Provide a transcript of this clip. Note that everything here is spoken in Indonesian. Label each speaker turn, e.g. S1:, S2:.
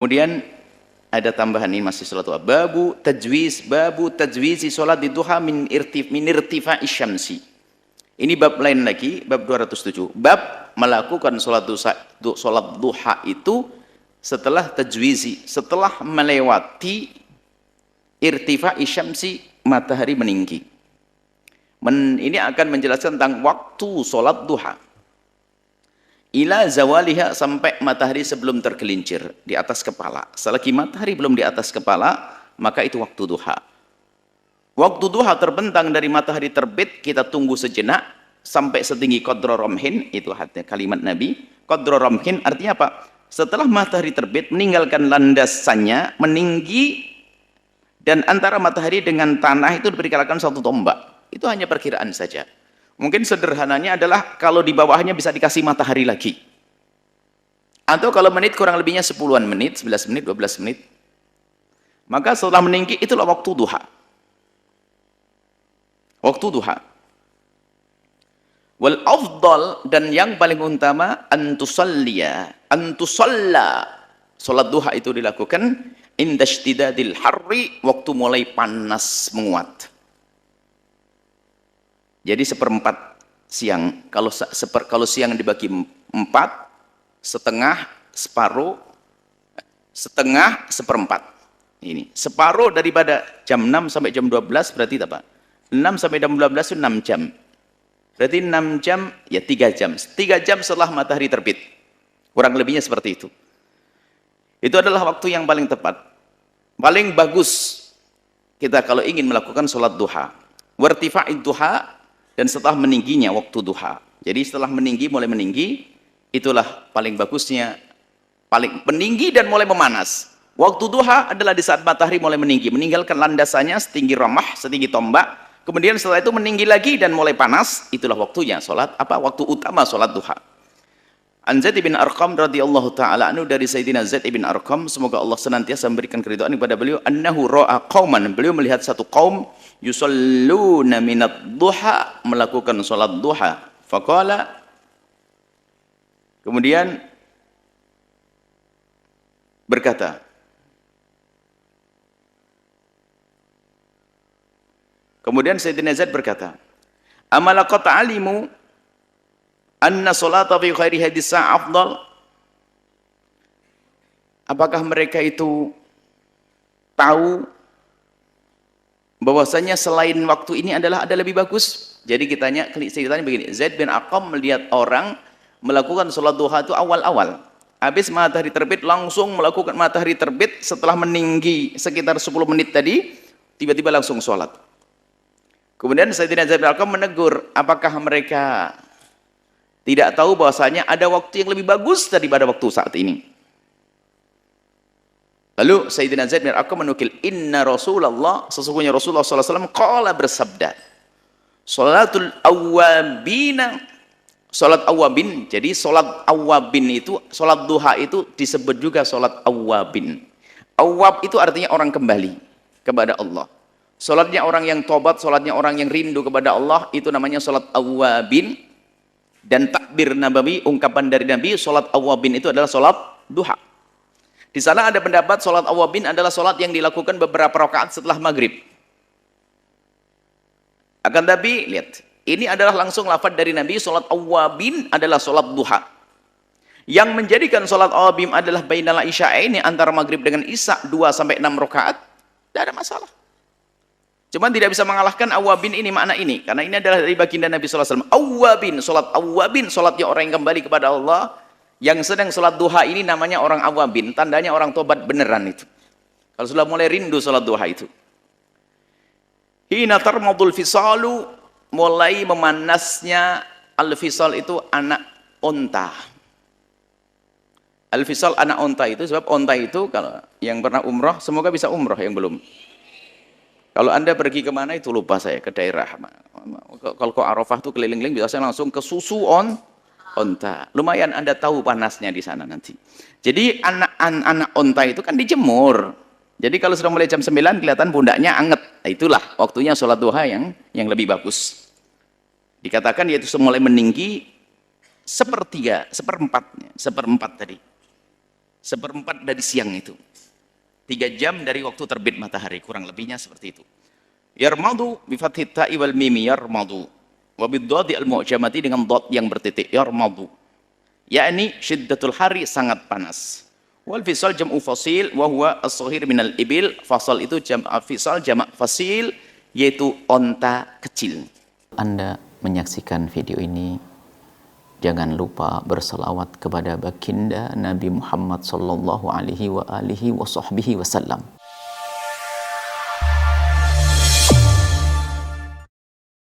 S1: Kemudian ada tambahan ini masih salat duha. Babu tajwizi salat duha min irtifa'i syamsi. Ini bab lain lagi, bab 207. Bab melakukan salat duha itu setelah tajwizi, setelah melewati irtifa'i syamsi, matahari meninggi. Ini akan menjelaskan tentang waktu salat duha. Ila zawaliha, sampai matahari sebelum tergelincir di atas kepala. Selagi matahari belum di atas kepala, maka itu waktu duha. Waktu duha terbentang dari matahari terbit, kita tunggu sejenak sampai setinggi qadra ramhin. Itu kalimat Nabi. Qadra ramhin artinya apa? Setelah matahari terbit, meninggalkan landasannya, meninggi, dan antara matahari dengan tanah itu diperkirakan 1 tombak. Itu hanya perkiraan saja. Mungkin sederhananya adalah kalau di bawahnya bisa dikasih matahari lagi. Atau kalau menit kurang lebihnya 10-an menit, 11 menit, 12 menit. Maka setelah meninggi itulah waktu duha. Waktu duha. Wal afdal, dan yang paling utama, antusalla. Salat duha itu dilakukan indashtidadil harri, waktu mulai panas menguat. Jadi 1/4 siang. Kalau siang dibagi 4, setengah, separuh, setengah, 1/4. Ini separuh daripada jam 6 sampai jam 12 berarti apa? 6 sampai jam 12 itu 6 jam. Berarti 6 jam ya 3 jam. 3 jam setelah matahari terbit. Kurang lebihnya seperti itu. Itu adalah waktu yang paling tepat. Paling bagus kita kalau ingin melakukan sholat duha. Wartifa'id duha, dan setelah meningginya waktu duha. Jadi setelah meninggi, mulai meninggi, itulah paling bagusnya, paling meninggi dan mulai memanas. Waktu duha adalah di saat matahari mulai meninggi, meninggalkan landasannya setinggi ramah, setinggi tombak. Kemudian setelah itu meninggi lagi dan mulai panas. Itulah waktunya sholat, waktu utama sholat duha. An Zaid bin Arqam radhiyallahu taala anhu, dari Sayyidina Zaid bin Arqam, semoga Allah senantiasa memberikan keridhaan kepada beliau, annahu ra'a qauman, beliau melihat satu kaum yusalluna minad duha, melakukan salat duha. Faqala, kemudian berkata, kemudian Sayyidina Zaid berkata, amalaqat alimu anna salata fi khairi hadis afdal. Apakah mereka itu tahu bahwasanya selain waktu ini ada lebih bagus? Jadi ceritanya begini, Zaid bin Arqam melihat orang melakukan sholat duha itu awal-awal. Habis matahari terbit langsung melakukan matahari terbit, setelah meninggi sekitar 10 menit tadi, tiba-tiba langsung sholat. Kemudian Sayyidina Zaid bin Arqam menegur, apakah mereka tidak tahu bahwasanya ada waktu yang lebih bagus daripada waktu saat ini? Lalu Sayyidina Zaid bin Arqam menukil, inna Rasulullah, sesungguhnya Rasulullah SAW qala, bersabda, sholatul awwabina, sholat awwabin. Jadi sholat awwabin itu, sholat duha itu disebut juga sholat awwabin. Awwab itu artinya orang kembali kepada Allah. Sholatnya orang yang tobat, sholatnya orang yang rindu kepada Allah, itu namanya sholat awwabin. Dan takbir nabawi, ungkapan dari Nabi, sholat awwabin itu adalah sholat duha. Di sana ada pendapat sholat awwabin adalah sholat yang dilakukan beberapa rakaat setelah maghrib. Akan tapi, lihat, ini adalah langsung lafaz dari Nabi, sholat awwabin adalah sholat duha. Yang menjadikan sholat awwabin adalah bainal isya'aini, antara maghrib dengan isya, 2 sampai 6 rakaat, tidak ada masalah. Cuman tidak bisa mengalahkan awwabin ini, makna ini. Karena ini adalah dari baginda Nabi SAW. Awwabin, sholat awwabin, sholatnya orang yang kembali kepada Allah. Yang sedang sholat duha ini namanya orang awwabin. Tandanya orang tobat beneran itu. Kalau sudah mulai rindu sholat duha itu. Hina tarmadul fisalu, mulai memanasnya. Al-fisal itu anak onta. Al-fisal anak onta itu, sebab onta itu, kalau yang pernah umroh, semoga bisa umroh yang belum. Kalau Anda pergi kemana itu lupa saya, ke daerah. Kalau ke Arafah itu keliling-keliling, biasanya langsung ke susu onta. Lumayan Anda tahu panasnya di sana nanti. Jadi anak onta itu kan dijemur. Jadi kalau sudah mulai jam 9 kelihatan pundaknya anget. Nah, itulah waktunya sholat duha yang lebih bagus. Dikatakan yaitu mulai meninggi 1/3, 1/4 tadi. Seperempat dari siang itu. 3 jam dari waktu terbit matahari, kurang lebihnya seperti itu. Yarmadu bi fathit ta'i wal mimi yarmadu. Wa bid dhadi al mu'jamati dengan dhad yang bertitik yarmadu. Yakni syiddatul hari sangat panas. Wal fisal jam'u fasil wa huwa as-saghir minal ibil. Fasal itu fisal jamak fasil yaitu onta kecil. Anda menyaksikan video ini, jangan lupa berselawat kepada baginda Nabi Muhammad sallallahu alaihi wa alihi wa sahbihi wasallam.